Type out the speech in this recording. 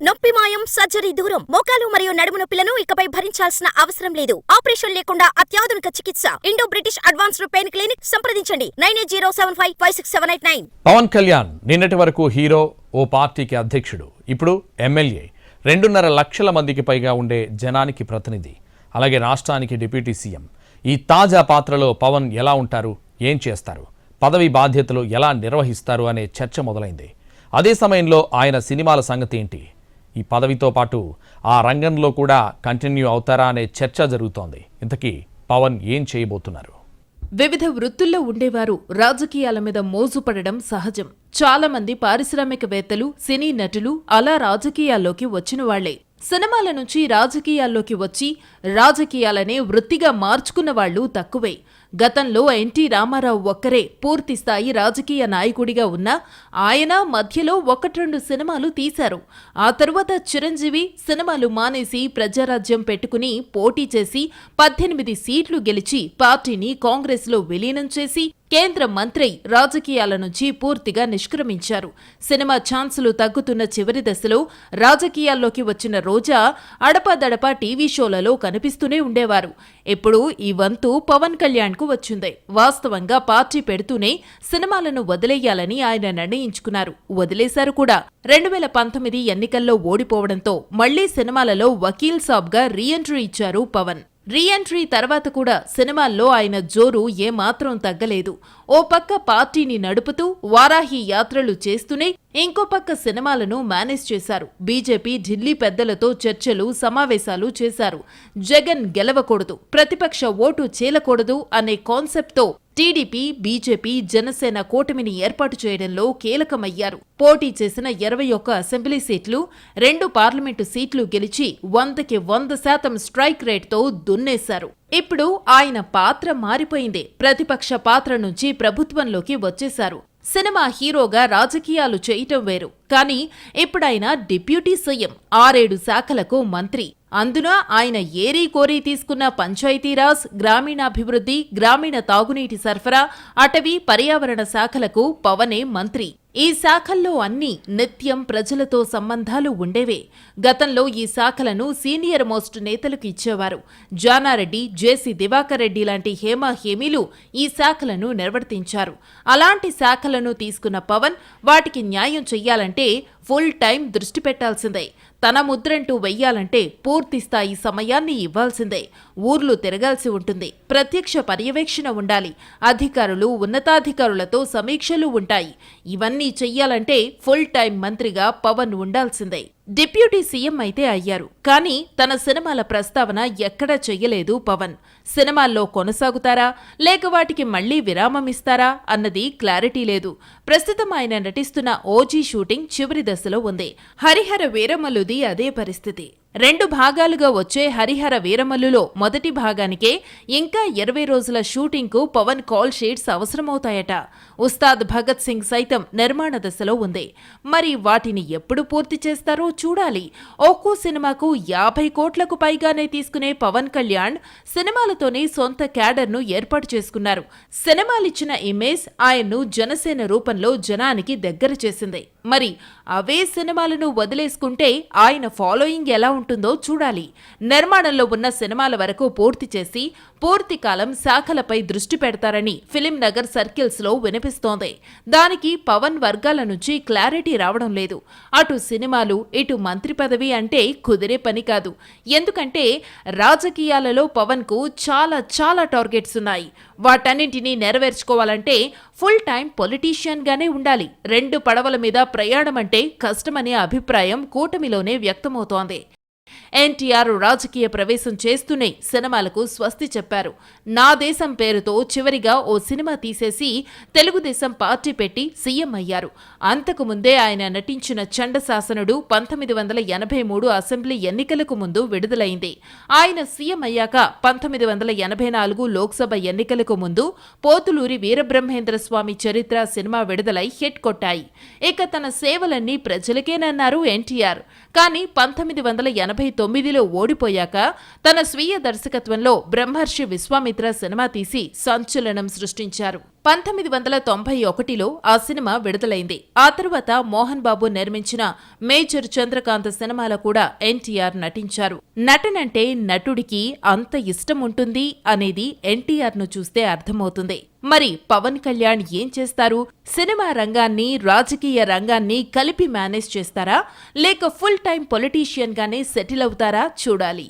నొప్పి మాయం, సర్జరీ దూరం. మోకాలు మరియు నడుము నొప్పులను ఇకపై భరించాల్సిన అవసరం లేదు. ఆపరేషన్ లేకుండా అత్యాధునిక చికిత్స. Indo British advanced pain clinic. సంప్రదించండి 9807556789. పవన్ కళ్యాణ్ నిన్నటి వరకు హీరో, ఓ పార్టీకి అధ్యక్షుడు, ఇప్పుడు ఎమ్మెల్యే. 2.5 లక్షల మందికి పైగా ఉండే జనానికి ప్రతినిధి, అలాగే రాష్ట్రానికి డిప్యూటీ సీఎం. ఈ తాజా పాత్రలో పవన్ ఎలా ఉంటారు, ఏం చేస్తారు, పదవి బాధ్యతలు ఎలా నిర్వహిస్తారు అనే చర్చ మొదలైంది. అదే సమయంలో ఆయన సినిమాల సంగతి ఏంటి, ఈ పదవితో పాటు ఆ రంగంలో కూడా కంటిన్యూ అవుతారా అనే చర్చ జరుగుతోంది. ఇంతకీ పవన్ ఏం చేయబోతున్నారు? వివిధ వృత్తుల్లో ఉండేవారు రాజకీయాల మీద మోజుపడడం సహజం. చాలా మంది పారిశ్రామికవేత్తలు, సినీ నటులు అలా రాజకీయాల్లోకి వచ్చిన వాళ్లే. సినిమాల నుంచి రాజకీయాల్లోకి వచ్చి రాజకీయాలనే వృత్తిగా మార్చుకున్న వాళ్లు తక్కువే. గతంలో ఎన్టీ రామారావు ఒక్కరే పూర్తిస్థాయి రాజకీయ నాయకుడిగా ఉన్నా ఆయన మధ్యలో 1-2 సినిమాలు తీశారు. ఆ తరువాత చిరంజీవి సినిమాలు మానేసి ప్రజారాజ్యం పెట్టుకుని పోటీ చేసి 18 సీట్లు గెలిచి పార్టీని కాంగ్రెస్లో విలీనం చేసి కేంద్ర మంత్రి రాజకీయాల నుంచి పూర్తిగా నిష్క్రమించారు. సినిమా ఛాన్సులు తగ్గుతున్న చివరి దశలో రాజకీయాల్లోకి వచ్చిన రోజా అడపాదడపా టీవీ షోలలో కనిపిస్తూనే ఉండేవారు. ఇప్పుడు ఈ వంతు పవన్ కళ్యాణ్కు వచ్చింది. వాస్తవంగా పార్టీ పెడుతూనే సినిమాలను వదిలేయాలని ఆయన నిర్ణయించుకున్నారు. వదిలేశారు కూడా. 2019 ఎన్నికల్లో ఓడిపోవడంతో మళ్లీ సినిమాలలో వకీల్ సాబ్గా రీఎంట్రీ ఇచ్చారు పవన్. రీఎంట్రీ తర్వాత కూడా సినిమాల్లో ఆయన జోరు ఏమాత్రం తగ్గలేదు. ఓ పక్క పార్టీని నడుపుతూ వారాహి యాత్రలు చేస్తూనే ఇంకో పక్క సినిమాలను మేనేజ్ చేశారు. బీజేపీ ఢిల్లీ పెద్దలతో చర్చలు, సమావేశాలు చేశారు. జగన్ గెలవకూడదు, ప్రతిపక్ష ఓటు చీలకూడదు అనే కాన్సెప్ట్తో టీడీపీ, బీజేపీ, జనసేన కూటమిని ఏర్పాటు చేయడంలో కీలకమయ్యారు. పోటీ చేసిన 21 అసెంబ్లీ సీట్లు, 2 పార్లమెంటు సీట్లు గెలిచి 100కి 100% స్ట్రైక్ రేట్తో దున్నేశారు. ఇప్పుడు ఆయన పాత్ర మారిపోయింది. ప్రతిపక్ష పాత్ర నుంచి ప్రభుత్వంలోకి వచ్చేశారు. సినిమా హీరోగా రాజకీయాలు చేయటం వేరు. కానీ ఇప్పుడాయన డిప్యూటీ సీఎం, 6-7 శాఖలకు మంత్రి. అందున ఆయన ఏరీ కోరీ తీసుకున్న పంచాయతీరాజ్, గ్రామీణాభివృద్ధి, గ్రామీణ తాగునీటి సరఫరా, అటవీ, పర్యావరణ శాఖలకు పవనే మంత్రి. ఈ శాఖల్లో అన్నీ నిత్యం ప్రజలతో సంబంధాలు ఉండేవే. గతంలో ఈ శాఖలను సీనియర్ మోస్ట్ నేతలకు ఇచ్చేవారు. జానారెడ్డి, జేసీ దివాకర్ రెడ్డి లాంటి హేమీలు ఈ శాఖలను నిర్వర్తించారు. అలాంటి శాఖలను తీసుకున్న పవన్ వాటికి న్యాయం చెయ్యాలంటే ఫుల్ టైం దృష్టి పెట్టాల్సిందే. తన ముద్రంటూ వెయ్యాలంటే పూర్తిస్థాయి సమయాన్ని ఇవ్వాల్సిందే. ఊర్లు తిరగాల్సి ఉంటుంది. ప్రత్యక్ష పర్యవేక్షణ ఉండాలి. అధికారులు, ఉన్నతాధికారులతో సమీక్షలు ఉంటాయి. ఇవన్నీ చెయ్యాలంటే ఫుల్ టైం మంత్రిగా పవన్ ఉండాల్సిందే. డిప్యూటీ సీఎం అయితే అయ్యారు. కానీ తన సినిమాల ప్రస్తావన ఎక్కడా చెయ్యలేదు పవన్. సినిమాల్లో కొనసాగుతారా, లేక వాటికి మళ్లీ విరామమిస్తారా అన్నది క్లారిటీ లేదు. ప్రస్తుతం ఆయన నటిస్తున్న ఓజీ షూటింగ్ చివరి దశలో ఉంది. హరిహర వీరమల్లుది అదే పరిస్థితి. 2 భాగాలుగా వచ్చే హరిహర వీరమల్లులో మొదటి భాగానికే ఇంకా 20 రోజుల షూటింగ్కు పవన్ కాల్ షీట్స్ అవసరమవుతాయట. ఉస్తాద్ భగత్ సింగ్ సైతం నిర్మాణ దశలో ఉంది. మరి వాటిని ఎప్పుడు పూర్తి చేస్తారో చూడాలి. ఒక్కో సినిమాకు 50 కోట్లకు పైగానే తీసుకునే పవన్ కళ్యాణ్ సినిమాలతోనే సొంత క్యాడర్ను ఏర్పాటు చేసుకున్నారు. సినిమాలిచ్చిన ఇమేజ్ ఆయన్ను జనసేన రూపంలో జనానికి దగ్గర చేసింది. మరి అవే సినిమాలను వదిలేసుకుంటే ఆయన ఫాలోయింగ్ ఎలా ఉంటుందో చూడాలి. నిర్మాణంలో ఉన్న సినిమాల వరకు పూర్తి చేసి పూర్తి కాలం శాఖలపై దృష్టి పెడతారని ఫిలిం నగర్ సర్కిల్స్ లో వినిపిస్తోంది. దానికి పవన్ వర్గాల నుంచి క్లారిటీ రావడం లేదు. అటు సినిమాలు, ఇటు మంత్రి పదవి అంటే కుదిరే పని కాదు. ఎందుకంటే రాజకీయాలలో పవన్ కు చాలా టార్గెట్స్ ఉన్నాయి. వాటన్నింటినీ నెరవేర్చుకోవాలంటే ఫుల్ టైం పొలిటీషియన్ గానే ఉండాలి. 2 పడవల మీద ప్రయాణం అంటే కష్టమనే అభిప్రాయం కూటమిలోనే వ్యక్తమవుతోంది. ఎన్టీఆర్ రాజకీయ ప్రవేశం చేస్తూనే సినిమాలకు స్వస్తి చెప్పారు. నా దేశం పేరుతో చివరిగా ఓ సినిమా తీసేసి తెలుగుదేశం పార్టీ పెట్టి సీఎం అయ్యారు. అంతకు ముందే ఆయన నటించిన చండశాసనుడు 1983 అసెంబ్లీ ఎన్నికలకు ముందు విడుదలైంది. ఆయన సీఎం అయ్యాక 1984 లోక్సభ ఎన్నికలకు ముందు పోతులూరి వీరబ్రహ్మేంద్ర స్వామి చరిత్ర సినిమా విడుదలై హిట్ కొట్టాయి. ఇక తన సేవలన్నీ ప్రజలకేనన్నారు ఎన్టీఆర్. కానీ 1989లో ఓడిపోయాక తన స్వీయ దర్శకత్వంలో బ్రహ్మర్షి విశ్వామిత్ర సినిమా తీసి సంచలనం సృష్టించారు. 1991లో ఆ సినిమా విడుదలైంది. ఆ తరువాత మోహన్ బాబు నిర్మించిన మేజర్ చంద్రకాంత్ సినిమాలో కూడా ఎన్టీఆర్ నటించారు. నటనంటే నటుడికి అంత ఇష్టం ఉంటుంది అనేది ఎన్టీఆర్ను చూస్తే అర్థమవుతుంది. మరి పవన్ కళ్యాణ్ ఏం చేస్తారు? సినిమా రంగాన్ని, రాజకీయ రంగాన్ని కలిపి మేనేజ్ చేస్తారా? లేక ఫుల్ టైం పొలిటీషియన్ గానే సెటిల్ అవుతారా? చూడాలి.